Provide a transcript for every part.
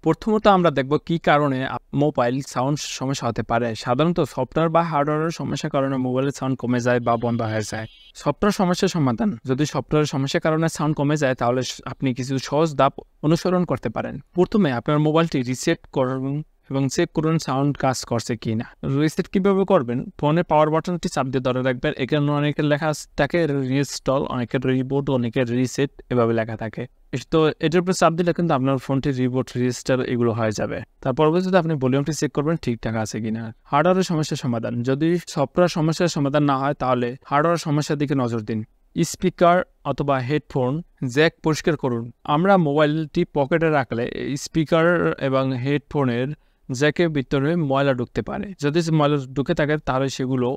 প্রথমত আমরা দেখব কি কারণে মোবাইল সাউন্ড সমস্যা হতে পারে। সাধারণত সফটওয়্যার বা হার্ডওয়্যারের সমস্যার কারণে মোবাইলের সাউন্ড কমে যায় বা বন্ধ হয়ে যায়। সফটওয়্যার সমস্যার সমাধান: যদি সফটওয়্যারের সমস্যার কারণে সাউন্ড কমে যায় তাহলে আপনি কিছু সহজ ধাপ অনুসরণ করতে পারেন। প্রথমে আপনার মোবাইলটি রিসেট করুন এবং চেক করুন সাউন্ড কাজ করছে কিনা। রিসেট কিভাবে করবেন? ফোনের পাওয়ার বাটনটি চাপ দিয়ে ধরে রাখবেন। এখানে অনেকের লেখা থাকে রিইনস্টল, অনেকের রিবুট, অনেকের রিসেট এভাবে লেখা থাকে। তো এটার উপরে চাপ দিলে কিন্তু আপনার ফোনটি রিবুট, রিস্টার এগুলো হয়ে যাবে। তার পরবর্তীতে আপনি ভলিউমটি চেক করবেন ঠিকঠাক আছে কিনা। হার্ডওয়্যারের সমস্যার সমাধান: যদি সফটওয়্যার সমস্যার সমাধান না হয় তাহলে হার্ডওয়্যার সমস্যার দিকে নজর দিন। স্পিকার অথবা হেডফোন জ্যাক পরিষ্কার করুন। আমরা মোবাইলটি পকেটে রাখলে স্পিকার এবং হেডফোনের জ্যাকের ভিতরে ময়লা ঢুকতে পারে। যদি ময়লা ঢুকে থাকে তাহলে সেগুলো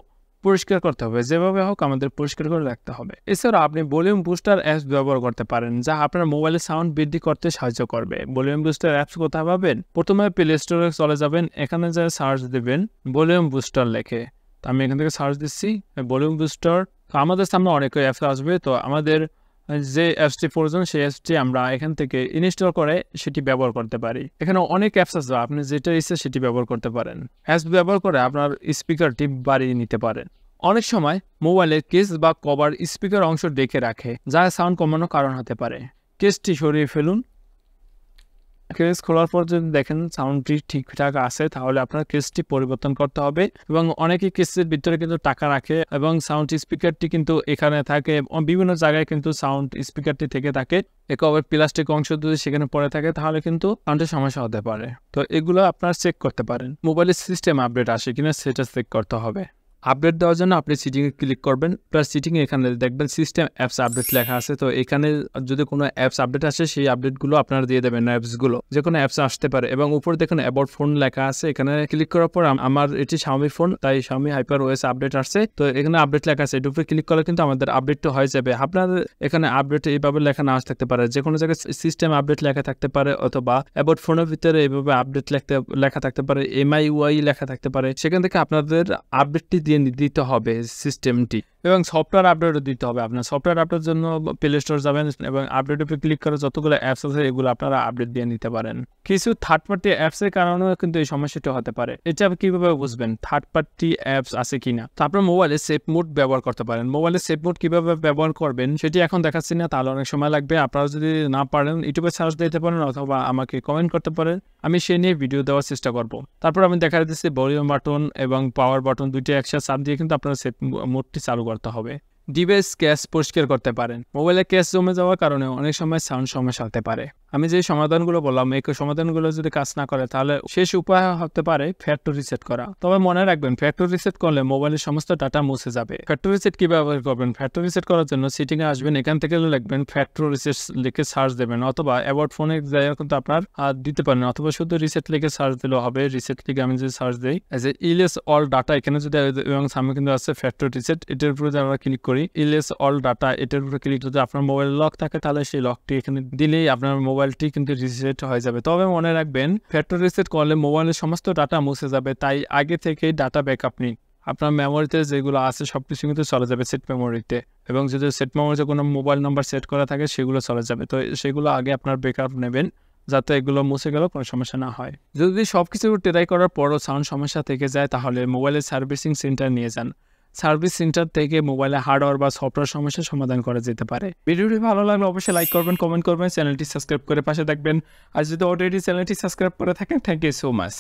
পরিষ্কার করতে হবে, যেভাবে হোক আমাদের পরিষ্কার করে রাখতে হবে। এছাড়া আপনি ভলিউম বুস্টার অ্যাপস ব্যবহার করতে পারেন, যা আপনার মোবাইলের সাউন্ড বৃদ্ধি করতে সাহায্য করবে। ভলিউম বুস্টার অ্যাপস কোথায় পাবেন? প্রথমে প্লে স্টোরে চলে যাবেন, এখানে যা সার্চ দেবেন ভলিউম বুস্টার লেখে। তো আমি এখান থেকে সার্চ দিচ্ছি ভলিউম বুস্টার। তো আমাদের সামনে অনেক অ্যাপস আসবে, তো আমাদের যে অ্যাপসটি প্রয়োজন সেই অ্যাপসটি আমরা এখান থেকে ইনস্টল করে সেটি ব্যবহার করতে পারি। এখানে অনেক অ্যাপস আছে, আপনি যেটা ইচ্ছে সেটি ব্যবহার করতে পারেন। অ্যাপস ব্যবহার করে আপনার স্পিকারটি বাড়িয়ে নিতে পারেন। অনেক সময় মোবাইলের কেস বা কভার স্পিকার অংশ ডেকে রাখে, যা সাউন্ড কমানোর কারণ হতে পারে। কেসটি সরিয়ে ফেলুন। কেস খোলার পর যদি দেখেন সাউন্ডটি ঠিকঠাক আছে তাহলে আপনার কেসটি পরিবর্তন করতে হবে। এবং অনেকে কেসের ভিতরে কিন্তু টাকা রাখে এবং সাউন্ড স্পিকারটি কিন্তু এখানে থাকে, বিভিন্ন জায়গায় কিন্তু সাউন্ড স্পিকারটি থেকে থাকে। একেবারে প্লাস্টিক অংশ যদি সেখানে পড়ে থাকে তাহলে কিন্তু সাউন্ডের সমস্যা হতে পারে। তো এগুলো আপনার চেক করতে পারেন। মোবাইলের সিস্টেম আপডেট আসে কিনা সেটা চেক করতে হবে। আপডেট দেওয়ার জন্য আপনি সিটিংয়ে ক্লিক করবেন, প্লাস সিটিংয়ে এখানে দেখবেন সিস্টেম অ্যাপস আপডেট লেখা আছে। তো এখানে যদি কোনো অ্যাপস আপডেট আসে সেই আপডেটগুলো আপনারা দিয়ে দেবেন। অ্যাপসগুলো যে কোনো অ্যাপস আসতে পারে। এবং উপরে দেখুন অ্যাবাউট ফোন লেখা আছে, এখানে ক্লিক করার পর আমার এটি Xiaomi ফোন, তাই Xiaomi HyperOS আপডেট আসছে। তো এখানে আপডেট লেখা আছে, এর উপরে ক্লিক করলে কিন্তু আমাদের আপডেটটা হয়ে যাবে। আপনার এখানে আপডেট এইভাবে লেখা না থাকতে পারে, যে কোনো জায়গায় সিস্টেম আপডেট লেখা থাকতে পারে, অথবা অ্যাবাউট ফোনের ভিতরে এইভাবে আপডেট লেখা থাকতে পারে, MIUI লেখা থাকতে পারে। সেখান থেকে আপনাদের আপডেটটি দিয়ে দিতে হবে সিস্টেমটি। এবং সফটওয়্যার আপডেটও দিতে হবে। আপনার সফটওয়্যার আপডেটের জন্য প্লে স্টোর যাবেন এবং আপডেটের উপরে ক্লিক করে যতগুলো অ্যাপস আছে এগুলো আপনারা আপডেট দিয়ে নিতে পারেন। কিছু থার্ড পার্টি অ্যাপসের কারণেও কিন্তু এই সমস্যাটা হতে পারে। এটা কিভাবে বুঝবেন থার্ড পার্টি অ্যাপস আছে কিনা? তো আপনার মোবাইলে সেফ মোড ব্যবহার করতে পারেন। মোবাইলে সেফ মোড কিভাবে ব্যবহার করবেন সেটি এখন দেখাচ্ছি না, তাহলে অনেক সময় লাগবে। আপনারা যদি না পারেন ইউটিউবে সার্চ দিতে পারেন অথবা আমাকে কমেন্ট করতে পারেন, আমি সেই নিয়ে ভিডিও দেওয়ার চেষ্টা করব। তারপর আমি দেখা দিচ্ছি ভলিউম বাটন এবং পাওয়ার বাটন দুইটি একসাথে চাপ দিয়ে কিন্তু আপনার সেফ মোডটি চালু করতে হবে। ডিভাইস ক্যাশ পরিষ্কার করতে পারেন। মোবাইলে ক্যাশ জমে যাওয়ার কারণে অনেক সময় সাউন্ড সমস্যা হতে পারে। আমি যে সমাধানগুলো বললাম এই সমাধানগুলো যদি কাজ না করে তাহলে শেষ উপায় হতে পারে ফ্যাক্টরি রিসেট করা। তবে মনে রাখবেন ফ্যাক্টরি রিসেট করলে মোবাইলের সমস্ত ডাটা মুছে যাবে। ফ্যাক্টরি রিসেট কিভাবে করবেন? ফ্যাক্টরি রিসেট করার জন্য সিটিংয়ে আসবেন, এখান থেকে লিখবেন ফ্যাক্টরি রিসেট লিখে সার্চ দেবেন, অথবা অ্যাবাউট ফোনে জায়গা কিন্তু আপনার দিতে পারেন, অথবা শুধু রিসেট লিখে সার্চ দিলেও হবে। রিসেট লিখে আমি যদি সার্চ দিই ইলেস অল ডাটা, এখানে যদি এবং সামনে কিন্তু আছে ফ্যাক্টরি রিসেট, এটার উপরে আমরা ক্লিক করি ইলেস অল ডাটা, এটার উপরে ক্লিক যদি আপনার মোবাইল লক থাকে তাহলে সেই লকটি এখানে দিলেই আপনার মোবাইলটি কিন্তু রিসেট হয়ে যাবে। তবে মনে রাখবেন ফ্যাক্টরি রিসেট করলে মোবাইলের সমস্ত ডাটা মুছে যাবে, তাই আগে থেকে ডাটা ব্যাকআপ নিন। আপনার মেমোরিতে যেগুলো আছে সবকিছু কিন্তু চলে যাবে সেট মেমোরিতে, এবং যদি সেট মেমোরিতে কোনো মোবাইল নাম্বার সেট করা থাকে সেগুলো চলে যাবে। তো সেগুলো আগে আপনার ব্যাকআপ নেবেন যাতে এগুলো মুছে গেলেও কোনো সমস্যা না হয়। যদি সবকিছু ট্রাই করার পরও সাউন্ড সমস্যা থেকে যায় তাহলে মোবাইলের সার্ভিসিং সেন্টার নিয়ে যান। সার্ভিস সেন্টার থেকে মোবাইলে হার্ডওয়্যার বা সফটওয়্যার সমস্যার সমাধান করা যেতে পারে। ভিডিওটি ভালো লাগলে অবশ্যই লাইক করবেন, কমেন্ট করবেন, চ্যানেলটি সাবস্ক্রাইব করে পাশে থাকবেন। আর যদি অলরেডি চ্যানেলটি সাবস্ক্রাইব করে থাকেন, থ্যাংক ইউ সো মাচ।